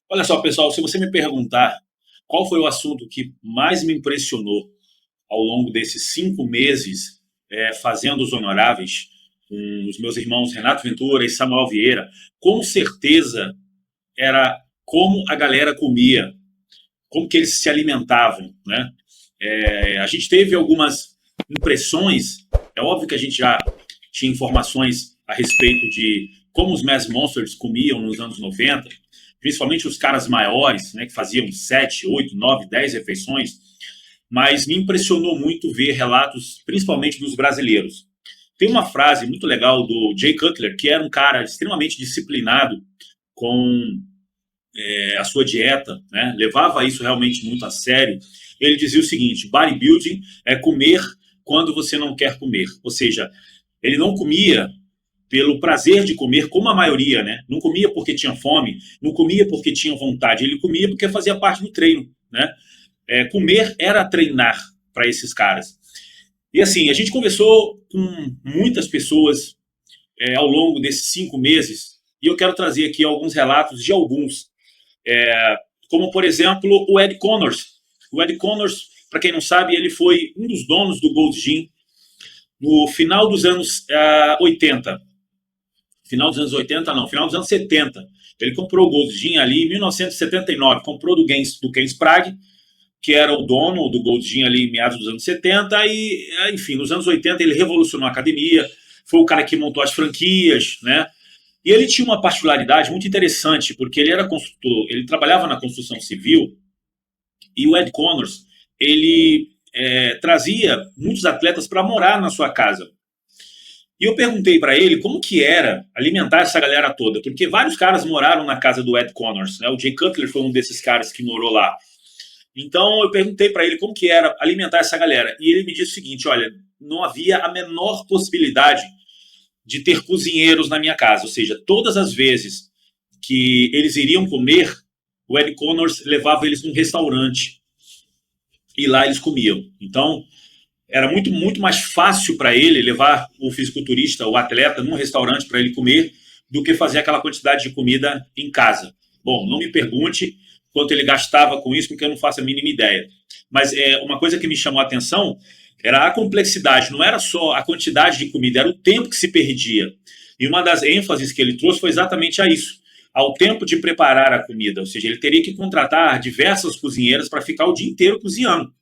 Olha só, pessoal, se você me perguntar qual foi o assunto que mais me impressionou ao longo desses 5 meses fazendo os honoráveis com os meus irmãos Renato Ventura e Samuel Vieira, com certeza era como a galera comia, como que eles se alimentavam, né? A gente teve algumas impressões, é óbvio que a gente já tinha informações a respeito de como os Mass Monsters comiam nos anos 90, principalmente os caras maiores, né, que faziam 7, 8, 9, 10 refeições, mas me impressionou muito ver relatos, principalmente dos brasileiros. Tem uma frase muito legal do Jay Cutler, que era um cara extremamente disciplinado com a sua dieta, né? Levava isso realmente muito a sério. Ele dizia o seguinte: bodybuilding é comer quando você não quer comer. Ou seja, ele não comia pelo prazer de comer, como a maioria, né? Não comia porque tinha fome, não comia porque tinha vontade, ele comia porque fazia parte do treino, né? Comer era treinar para esses caras. E assim, a gente conversou com muitas pessoas ao longo desses 5 meses, e eu quero trazer aqui alguns relatos de alguns, como por exemplo o Ed Connors. O Ed Connors, para quem não sabe, ele foi um dos donos do Gold Gym no final dos anos 80. Final dos anos 80, não, final dos anos 70. Ele comprou o Gold Gym ali em 1979, comprou do Ken Sprague, que era o dono do Gold Gym ali em meados dos anos 70, e, enfim, nos anos 80 ele revolucionou a academia, foi o cara que montou as franquias, né? E ele tinha uma particularidade muito interessante, porque ele era construtor, ele trabalhava na construção civil, e o Ed Connors, ele trazia muitos atletas para morar na sua casa. E eu perguntei para ele como que era alimentar essa galera toda, porque vários caras moraram na casa do Ed Connors, né? O Jay Cutler foi um desses caras que morou lá. Então eu perguntei para ele como que era alimentar essa galera, e ele me disse o seguinte: olha, não havia a menor possibilidade de ter cozinheiros na minha casa, ou seja, todas as vezes que eles iriam comer, o Ed Connors levava eles num restaurante e lá eles comiam. Então era muito mais fácil para ele levar o fisiculturista, o atleta, num restaurante para ele comer, do que fazer aquela quantidade de comida em casa. Bom, não me pergunte quanto ele gastava com isso, porque eu não faço a mínima ideia. Mas uma coisa que me chamou a atenção era a complexidade, não era só a quantidade de comida, era o tempo que se perdia. E uma das ênfases que ele trouxe foi exatamente a isso, ao tempo de preparar a comida, ou seja, ele teria que contratar diversas cozinheiras para ficar o dia inteiro cozinhando.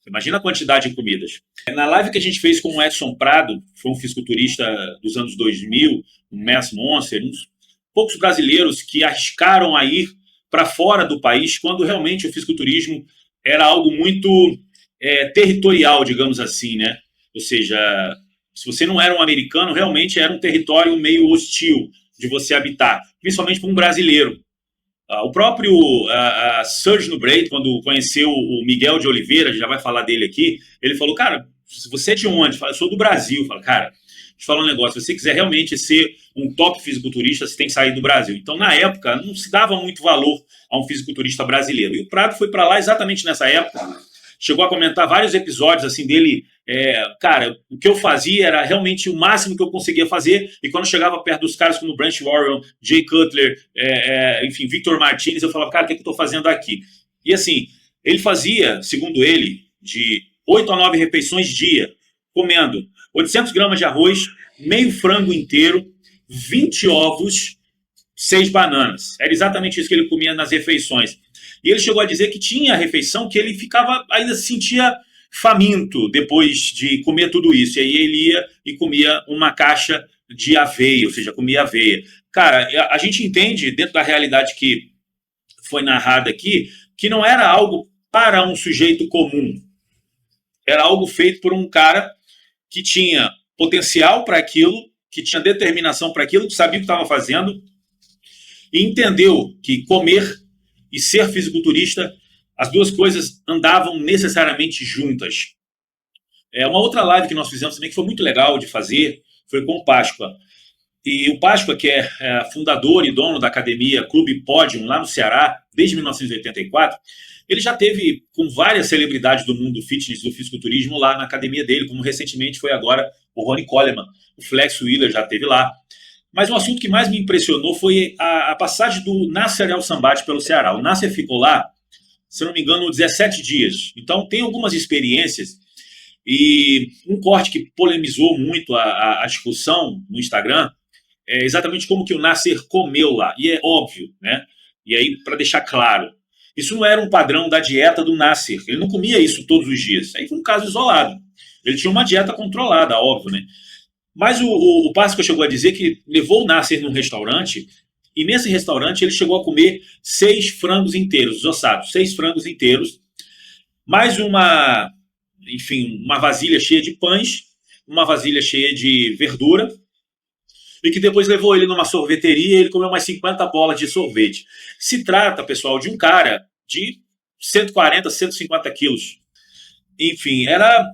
Imagina a quantidade de comidas. Na live que a gente fez com o Edson Prado, foi um fisiculturista dos anos 2000, um Mass Monster, uns poucos brasileiros que arriscaram a ir para fora do país, quando realmente o fisiculturismo era algo muito territorial, digamos assim, né? Ou seja, se você não era um americano, realmente era um território meio hostil de você habitar, principalmente para um brasileiro. O próprio Serge Nubret, quando conheceu o Miguel de Oliveira, a gente já vai falar dele aqui, ele falou: cara, você é de onde? Eu sou do Brasil. Fala: cara, deixa eu te falar um negócio, se você quiser realmente ser um top fisiculturista, você tem que sair do Brasil. Então, na época, não se dava muito valor a um fisiculturista brasileiro. E o Prado foi para lá exatamente nessa época, chegou a comentar vários episódios assim dele. Cara, o que eu fazia era realmente o máximo que eu conseguia fazer, e quando chegava perto dos caras como Branch Warren, Jay Cutler, enfim, Victor Martinez, eu falava: cara, o que eu estou fazendo aqui? E assim, ele fazia, segundo ele, de 8 a 9 refeições dia, comendo 800 gramas de arroz, meio frango inteiro, 20 ovos, 6 bananas. Era exatamente isso que ele comia nas refeições. E ele chegou a dizer que tinha refeição que ele ficava, ainda se sentia faminto depois de comer tudo isso. E aí ele ia e comia uma caixa de aveia, ou seja, comia aveia. Cara, a gente entende, dentro da realidade que foi narrada aqui, que não era algo para um sujeito comum. Era algo feito por um cara que tinha potencial para aquilo, que tinha determinação para aquilo, que sabia o que estava fazendo, e entendeu que comer e ser fisiculturista, as duas coisas andavam necessariamente juntas. Uma outra live que nós fizemos também, que foi muito legal de fazer, foi com o Páscoa. E o Páscoa, que é fundador e dono da academia Clube Pódium, lá no Ceará, desde 1984, ele já teve com várias celebridades do mundo do fitness e do fisiculturismo lá na academia dele, como recentemente foi agora o Ronnie Coleman. O Flex Wheeler já teve lá. Mas o assunto que mais me impressionou foi a passagem do Nasser El-Sambate pelo Ceará. O Nasser ficou lá, se não me engano, 17 dias. Então, tem algumas experiências. E um corte que polemizou muito a discussão no Instagram é exatamente como que o Nasser comeu lá. E é óbvio, né? E aí, para deixar claro, isso não era um padrão da dieta do Nasser. Ele não comia isso todos os dias. Aí foi um caso isolado. Ele tinha uma dieta controlada, óbvio, né? Mas o Pascal chegou a dizer que levou o Nasser num restaurante e nesse restaurante ele chegou a comer 6 frangos inteiros, ossados, 6 frangos inteiros, mais uma, enfim, uma vasilha cheia de pães, uma vasilha cheia de verdura, e que depois levou ele numa sorveteria e ele comeu umas 50 bolas de sorvete. Se trata, pessoal, de um cara de 140, 150 quilos. Enfim, era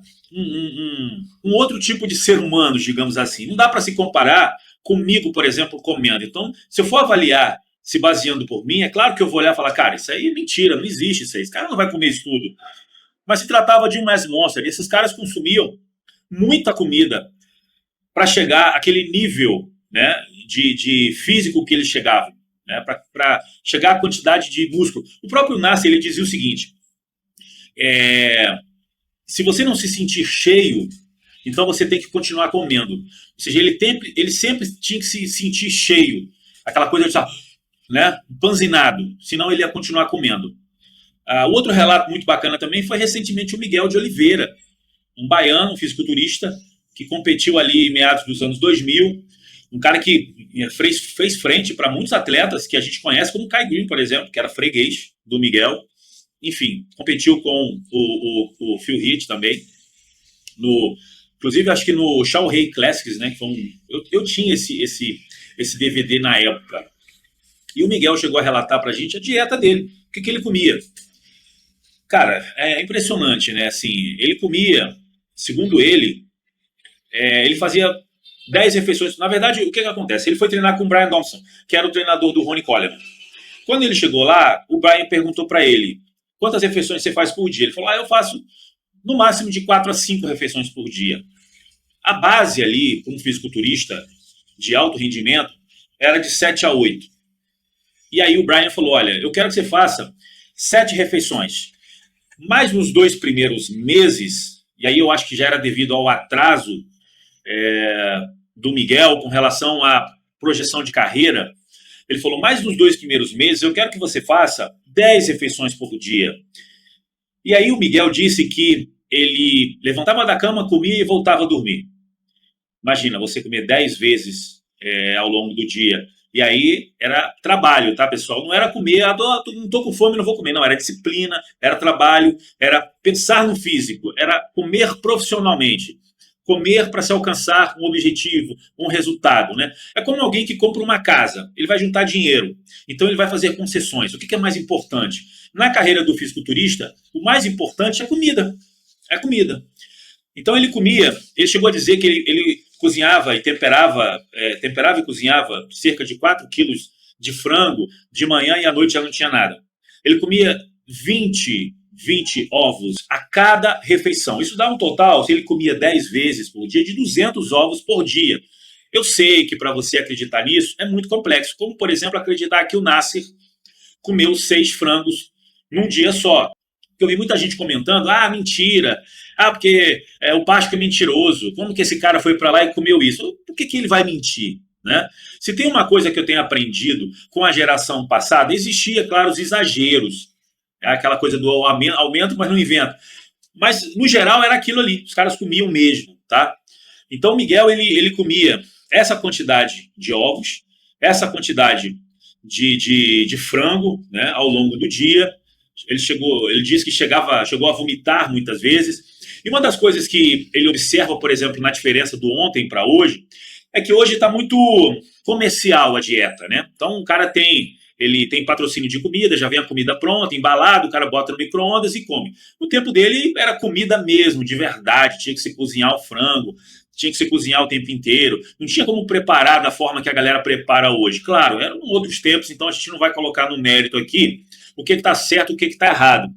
um outro tipo de ser humano, digamos assim. Não dá para se comparar comigo, por exemplo, comendo. Então, se eu for avaliar se baseando por mim, é claro que eu vou olhar e falar, cara, isso aí é mentira, não existe isso aí. Esse cara não vai comer isso tudo. Mas se tratava de um mass monster. E esses caras consumiam muita comida para chegar àquele nível, né, de físico que eles chegavam, né, para chegar à quantidade de músculo. O próprio Nasser, ele dizia o seguinte, se você não se sentir cheio, então você tem que continuar comendo. Ou seja, ele sempre tinha que se sentir cheio, aquela coisa de, né, panzinado, senão ele ia continuar comendo. Outro relato muito bacana também foi recentemente o Miguel de Oliveira, um baiano, um fisiculturista, que competiu ali em meados dos anos 2000, um cara que fez frente para muitos atletas que a gente conhece, como o Kai Green, por exemplo, que era freguês do Miguel. Enfim, competiu com o Phil Heath também. Inclusive, acho que no Shao Rei Classics, né? Que foi eu tinha esse DVD na época. E o Miguel chegou a relatar pra gente a dieta dele, o que ele comia. Cara, é impressionante, né? Assim, ele comia, segundo ele, ele fazia 10 refeições. Na verdade, o que acontece? Ele foi treinar com o Brian Thompson, que era o treinador do Ronnie Coleman. Quando ele chegou lá, o Brian perguntou para ele, quantas refeições você faz por dia? Ele falou, eu faço no máximo de 4 a 5 refeições por dia. A base ali, como fisiculturista de alto rendimento, era de 7 a 8. E aí o Brian falou, olha, eu quero que você faça 7 refeições. Mas nos 2 primeiros meses, e aí eu acho que já era devido ao atraso do Miguel com relação à projeção de carreira, ele falou, mais nos 2 primeiros meses, eu quero que você faça 10 refeições por dia. E aí o Miguel disse que ele levantava da cama, comia e voltava a dormir. Imagina, você comer 10 vezes ao longo do dia. E aí era trabalho, tá, pessoal? Não era comer, não tô com fome, não vou comer. Não, era disciplina, era trabalho, era pensar no físico, era comer profissionalmente. Comer para se alcançar um objetivo, um resultado, né? É como alguém que compra uma casa, ele vai juntar dinheiro, então ele vai fazer concessões. O que é mais importante? Na carreira do fisiculturista, o mais importante é comida. É comida. Então ele comia, ele chegou a dizer que ele cozinhava e temperava e cozinhava cerca de 4 quilos de frango de manhã e à noite já não tinha nada. Ele comia 20 ovos a cada refeição. Isso dá um total, se ele comia 10 vezes por dia, de 200 ovos por dia. Eu sei que para você acreditar nisso é muito complexo, como, por exemplo, acreditar que o Nasser comeu 6 frangos num dia só. Eu vi muita gente comentando, mentira, porque o Pascal é mentiroso, como que esse cara foi para lá e comeu isso? Por que ele vai mentir? Né? Se tem uma coisa que eu tenho aprendido com a geração passada, existia, claro, os exageros, aquela coisa do aumento, mas não invento. Mas, no geral, era aquilo ali, os caras comiam mesmo, tá? Então, o Miguel, ele comia essa quantidade de ovos, essa quantidade de frango, né, ao longo do dia. Ele disse que chegou a vomitar muitas vezes. E uma das coisas que ele observa, por exemplo, na diferença do ontem para hoje, é que hoje está muito comercial a dieta, né? Então, o cara tem patrocínio de comida, já vem a comida pronta, embalado, o cara bota no micro-ondas e come. No tempo dele, era comida mesmo, de verdade, tinha que se cozinhar o frango, tinha que se cozinhar o tempo inteiro, não tinha como preparar da forma que a galera prepara hoje. Claro, eram outros tempos, então a gente não vai colocar no mérito aqui o que está certo e o que está errado.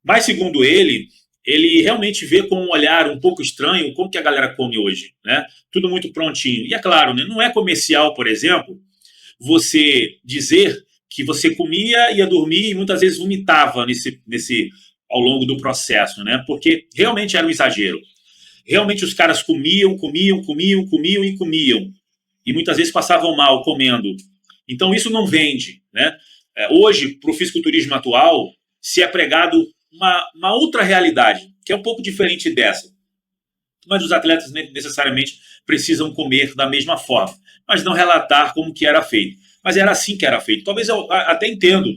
Mas, segundo ele, ele realmente vê com um olhar um pouco estranho como que a galera come hoje, né? Tudo muito prontinho. E é claro, né, não é comercial, por exemplo, você dizer que você comia, ia dormir e muitas vezes vomitava ao longo do processo, né? Porque realmente era um exagero. Realmente os caras comiam, comiam, comiam, comiam e comiam. E muitas vezes passavam mal comendo. Então isso não vende, né? Hoje, para o fisiculturismo atual, se é pregado uma outra realidade, que é um pouco diferente dessa. Mas os atletas necessariamente precisam comer da mesma forma, mas não relatar como que era feito. Mas era assim que era feito. Talvez eu até entendo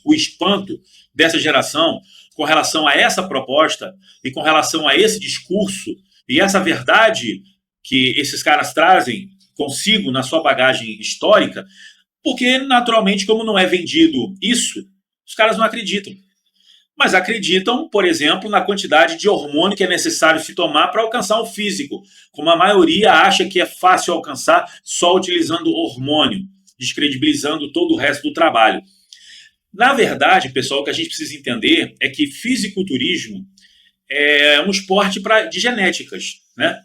o espanto dessa geração com relação a essa proposta e com relação a esse discurso e essa verdade que esses caras trazem consigo na sua bagagem histórica, porque, naturalmente, como não é vendido isso, os caras não acreditam. Mas acreditam, por exemplo, na quantidade de hormônio que é necessário se tomar para alcançar o físico, como a maioria acha que é fácil alcançar só utilizando hormônio, descredibilizando todo o resto do trabalho. Na verdade, pessoal, o que a gente precisa entender é que fisiculturismo é um esporte de genéticas, né?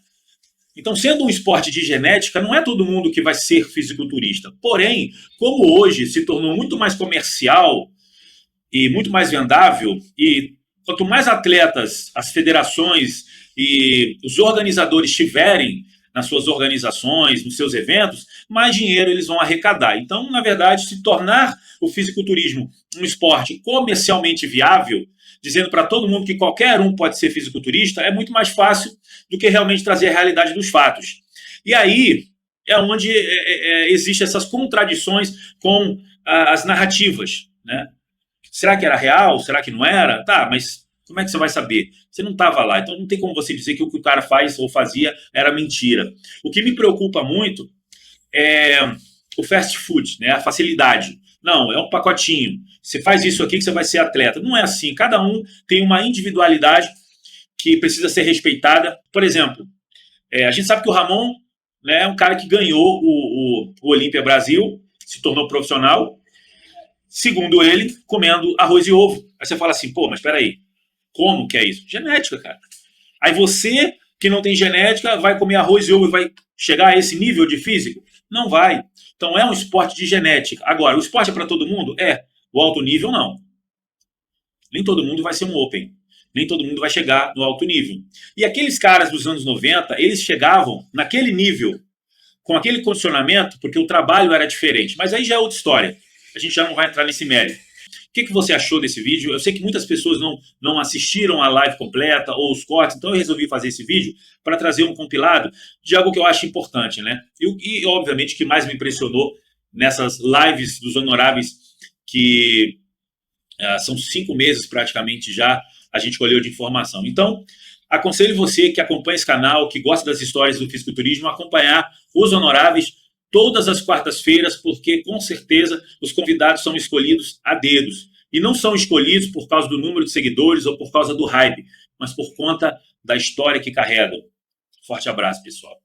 Então, sendo um esporte de genética, não é todo mundo que vai ser fisiculturista. Porém, como hoje se tornou muito mais comercial e muito mais vendável, e quanto mais atletas as federações e os organizadores tiverem nas suas organizações, nos seus eventos, mais dinheiro eles vão arrecadar. Então, na verdade, se tornar o fisiculturismo um esporte comercialmente viável, dizendo para todo mundo que qualquer um pode ser fisiculturista, é muito mais fácil do que realmente trazer a realidade dos fatos. E aí é onde existem essas contradições com as narrativas, né? Será que era real? Será que não era? Tá, mas como é que você vai saber? Você não estava lá, então não tem como você dizer que o que o cara faz ou fazia era mentira. O que me preocupa muito é o fast food, né? A facilidade. Não, é um pacotinho. Você faz isso aqui que você vai ser atleta. Não é assim. Cada um tem uma individualidade que precisa ser respeitada. Por exemplo, a gente sabe que o Ramon, né, é um cara que ganhou o Olímpia Brasil, se tornou profissional, segundo ele, comendo arroz e ovo. Aí você fala assim, pô, mas espera aí, como que é isso? Genética, cara. Aí você, que não tem genética, vai comer arroz e ovo e vai chegar a esse nível de físico? Não vai. Então é um esporte de genética. Agora, o esporte é para todo mundo? É. O alto nível, não. Nem todo mundo vai ser um open. Nem todo mundo vai chegar no alto nível. E aqueles caras dos anos 90, eles chegavam naquele nível, com aquele condicionamento, porque o trabalho era diferente. Mas aí já é outra história. A gente já não vai entrar nesse mérito. O que você achou desse vídeo? Eu sei que muitas pessoas não assistiram a live completa ou os cortes, então eu resolvi fazer esse vídeo para trazer um compilado de algo que eu acho importante, né? E obviamente, que mais me impressionou nessas lives dos honoráveis, que são 5 meses praticamente já, a gente colheu de informação. Então, aconselho você que acompanha esse canal, que gosta das histórias do fisiculturismo, a acompanhar os honoráveis todas as quartas-feiras, porque com certeza os convidados são escolhidos a dedos. E não são escolhidos por causa do número de seguidores ou por causa do hype, mas por conta da história que carregam. Forte abraço, pessoal.